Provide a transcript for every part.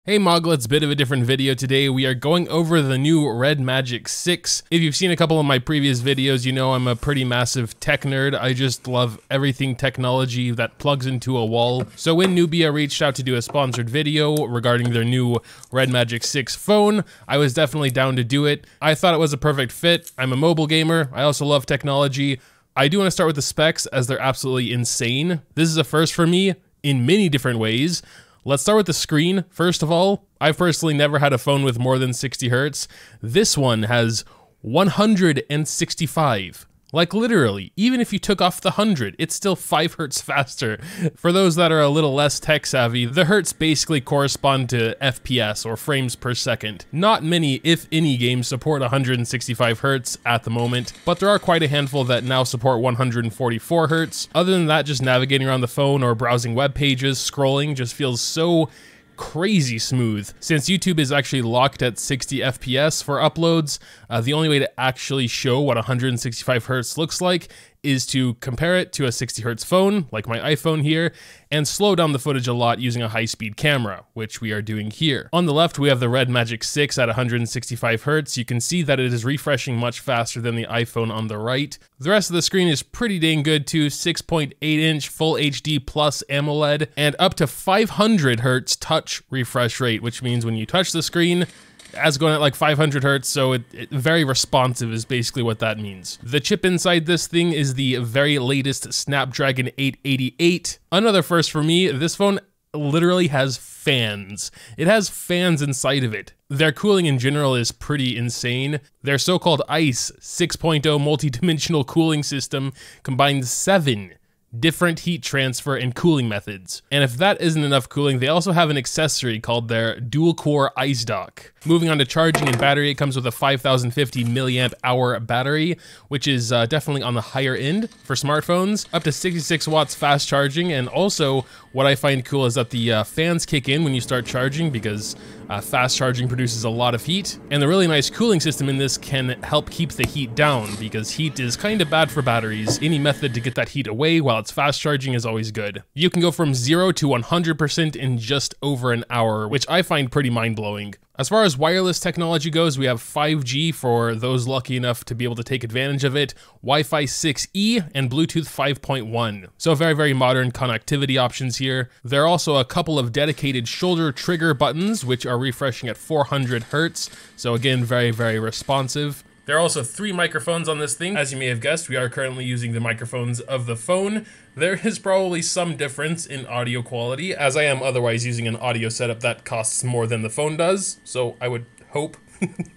Hey Moglets, bit of a different video today. We are going over the new Red Magic 6. If you've seen a couple of my previous videos, you know I'm a pretty massive tech nerd. I just love everything technology that plugs into a wall. So when Nubia reached out to do a sponsored video regarding their new Red Magic 6 phone, I was definitely down to do it. I thought it was a perfect fit. I'm a mobile gamer. I also love technology. I do want to start with the specs as they're absolutely insane. This is a first for me in many different ways. Let's start with the screen. First of all, I've personally never had a phone with more than 60 hertz. This one has 165. Like literally, even if you took off the 100, it's still 5 hertz faster. For those that are a little less tech savvy, the hertz basically correspond to FPS or frames per second. Not many, if any, games support 165 hertz at the moment, but there are quite a handful that now support 144 hertz. Other than that, just navigating around the phone or browsing web pages, scrolling just feels so crazy smooth. Since YouTube is actually locked at 60 FPS for uploads, the only way to actually show what 165 hertz looks like is to compare it to a 60 hertz phone, like my iPhone here, and slow down the footage a lot using a high-speed camera, which we are doing here. On the left, we have the Red Magic 6 at 165 hertz. You can see that it is refreshing much faster than the iPhone on the right. The rest of the screen is pretty dang good too, 6.8-inch Full HD Plus AMOLED, and up to 500 hertz touch refresh rate, which means when you touch the screen, as going at like 500 hertz, so it very responsive is basically what that means. The chip inside this thing is the very latest Snapdragon 888. Another first for me, this phone literally has fans. It has fans inside of it. Their cooling in general is pretty insane. Their so-called ICE 6.0 multi-dimensional cooling system combines 7 different heat transfer and cooling methods. And if that isn't enough cooling, they also have an accessory called their dual core ice dock. Moving on to charging and battery, it comes with a 5050 milliamp hour battery, which is definitely on the higher end for smartphones. Up to 66 watts fast charging, and also what I find cool is that the fans kick in when you start charging because fast charging produces a lot of heat. And the really nice cooling system in this can help keep the heat down because heat is kind of bad for batteries. Any method to get that heat away while it's fast charging is always good. You can go from 0 to 100% in just over an hour, which I find pretty mind-blowing. As far as wireless technology goes, we have 5G for those lucky enough to be able to take advantage of it, Wi-Fi 6E, and Bluetooth 5.1. So very, very modern connectivity options here. There are also a couple of dedicated shoulder trigger buttons, which are refreshing at 400 hertz. So again, very, very responsive. There are also 3 microphones on this thing. As you may have guessed, we are currently using the microphones of the phone. There is probably some difference in audio quality, as I am otherwise using an audio setup that costs more than the phone does, so I would hope.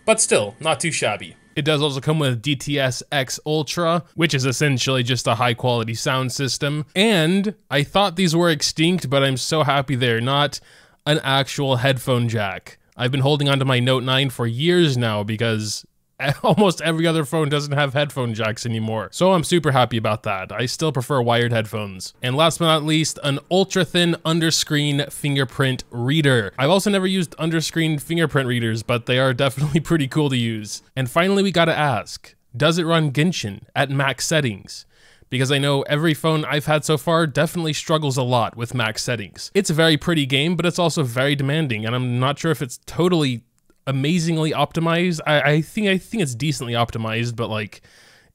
But still, not too shabby. It does also come with DTS X Ultra, which is essentially just a high quality sound system. And I thought these were extinct, but I'm so happy they're not, an actual headphone jack. I've been holding onto my Note 9 for years now because almost every other phone doesn't have headphone jacks anymore. So I'm super happy about that. I still prefer wired headphones. And last but not least, an ultra thin underscreen fingerprint reader. I've also never used underscreen fingerprint readers, but they are definitely pretty cool to use. And finally, we gotta ask, does it run Genshin at max settings? Because I know every phone I've had so far definitely struggles a lot with max settings. It's a very pretty game, but it's also very demanding, and I'm not sure if it's totally amazingly optimized. I think it's decently optimized, but like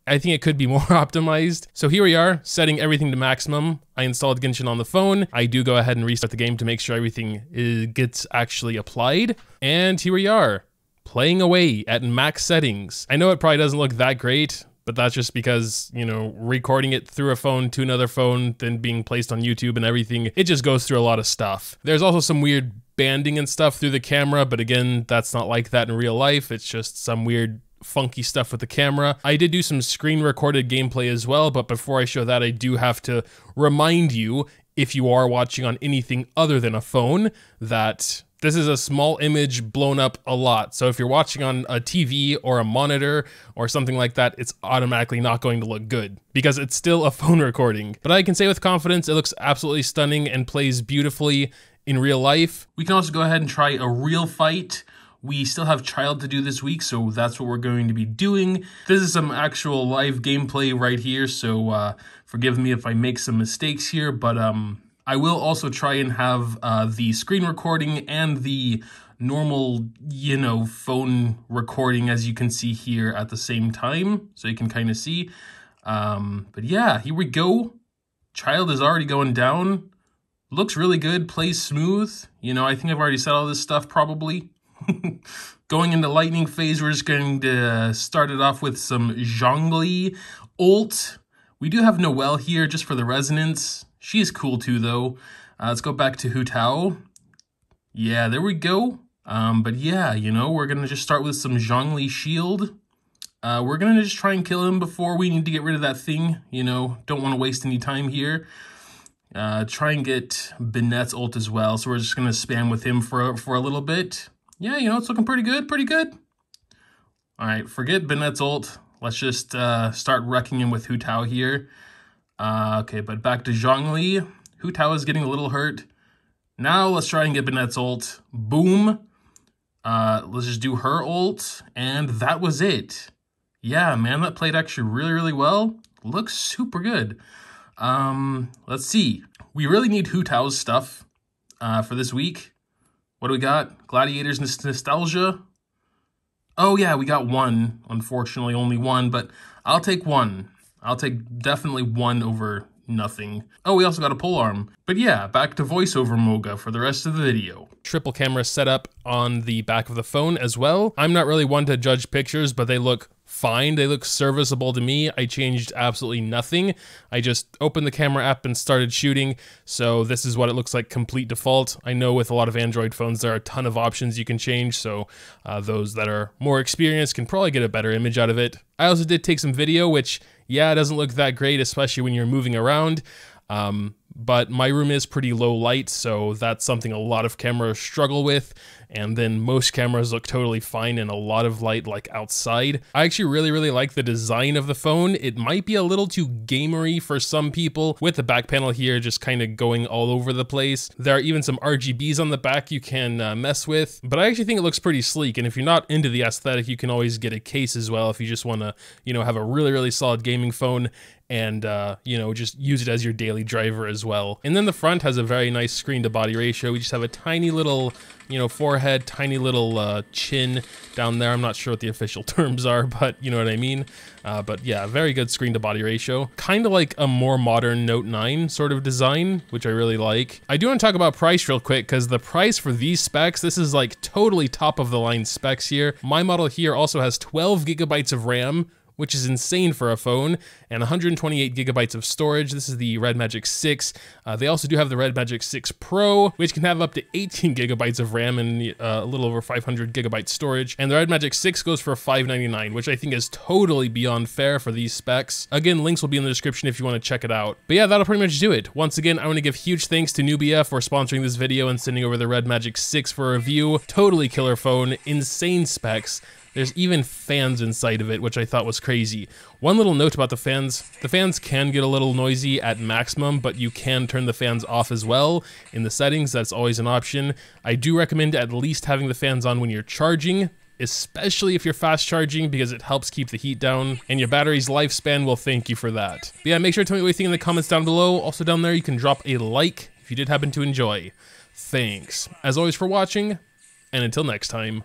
I think it could be more optimized. So here we are, setting everything to maximum. I installed Genshin on the phone. I do go ahead and restart the game to make sure everything gets actually applied. And here we are, playing away at max settings. I know it probably doesn't look that great, but that's just because, you know, recording it through a phone to another phone, then being placed on YouTube and everything, it just goes through a lot of stuff. There's also some weird banding and stuff through the camera, but again, that's not like that in real life. It's just some weird funky stuff with the camera. I did do some screen recorded gameplay as well, but before I show that, I do have to remind you, if you are watching on anything other than a phone, that this is a small image blown up a lot. So if you're watching on a TV or a monitor or something like that, it's automatically not going to look good because it's still a phone recording. But I can say with confidence, it looks absolutely stunning and plays beautifully in real life. We can also go ahead and try a real fight. We still have Child to do this week, so that's what we're going to be doing. This is some actual live gameplay right here, so forgive me if I make some mistakes here, but I will also try and have the screen recording and the normal, you know, phone recording, as you can see here, at the same time, so you can kind of see. But yeah, here we go. Child is already going down. Looks really good, plays smooth. You know, I think I've already said all this stuff probably. Going into lightning phase, we're just going to start it off with some Zhongli ult. We do have Noelle here just for the resonance. She is cool too though. Let's go back to Hu Tao. Yeah, there we go. But yeah, you know, we're going to just start with some Zhongli shield. We're going to just try and kill him before we need to get rid of that thing. You know, don't want to waste any time here. Try and get Binette's ult as well. So we're just going to spam with him for a little bit. Yeah, you know, it's looking pretty good, All right, forget Binette's ult. Let's just start wrecking him with Hu Tao here. Okay, but back to Zhongli. Hu Tao is getting a little hurt. Now let's try and get Binette's ult. Boom. Let's just do her ult, and that was it. Yeah, man, that played actually really, really well. Looks super good. Let's see. We really need Hu Tao's stuff for this week. What do we got? Gladiators Nostalgia. Oh yeah, we got one. Unfortunately, only one, but I'll take one. I'll take definitely one over nothing. Oh, we also got a polearm. But yeah, back to voiceover Moga for the rest of the video. Triple camera setup on the back of the phone as well. I'm not really one to judge pictures, but they look fine. They look serviceable to me. I changed absolutely nothing. I just opened the camera app and started shooting. So this is what it looks like, complete default. I know with a lot of Android phones, there are a ton of options you can change. So those that are more experienced can probably get a better image out of it. I also did take some video, which, yeah, it doesn't look that great, especially when you're moving around. But my room is pretty low light, so that's something a lot of cameras struggle with. And then most cameras look totally fine in a lot of light, like outside. I actually really, really like the design of the phone. It might be a little too gamery for some people, with the back panel here just kind of going all over the place. There are even some RGBs on the back you can mess with, but I actually think it looks pretty sleek. And if you're not into the aesthetic, you can always get a case as well if you just want to, you know, have a really, really solid gaming phone and, you know, just use it as your daily driver as well. And then the front has a very nice screen to body ratio. We just have a tiny little, you know, forehead, tiny little chin down there. I'm not sure what the official terms are, but you know what I mean. But yeah, very good screen to body ratio. Kind of like a more modern Note 9 sort of design, which I really like. I do want to talk about price real quick, because the price for these specs, this is like totally top of the line specs here. My model here also has 12 gigabytes of RAM, which is insane for a phone, and 128 gigabytes of storage. This is the Red Magic 6. They also do have the Red Magic 6 Pro, which can have up to 18 gigabytes of RAM and a little over 500 gigabytes storage. And the Red Magic 6 goes for $599, which I think is totally beyond fair for these specs. Again, links will be in the description if you want to check it out. But yeah, that'll pretty much do it. Once again, I want to give huge thanks to Nubia for sponsoring this video and sending over the Red Magic 6 for a review. Totally killer phone, insane specs. There's even fans inside of it, which I thought was crazy. One little note about the fans can get a little noisy at maximum, but you can turn the fans off as well. In the settings, that's always an option. I do recommend at least having the fans on when you're charging, especially if you're fast charging, because it helps keep the heat down, and your battery's lifespan will thank you for that. But yeah, make sure to tell me what you think in the comments down below. Also down there, you can drop a like if you did happen to enjoy. Thanks, as always, for watching, and until next time.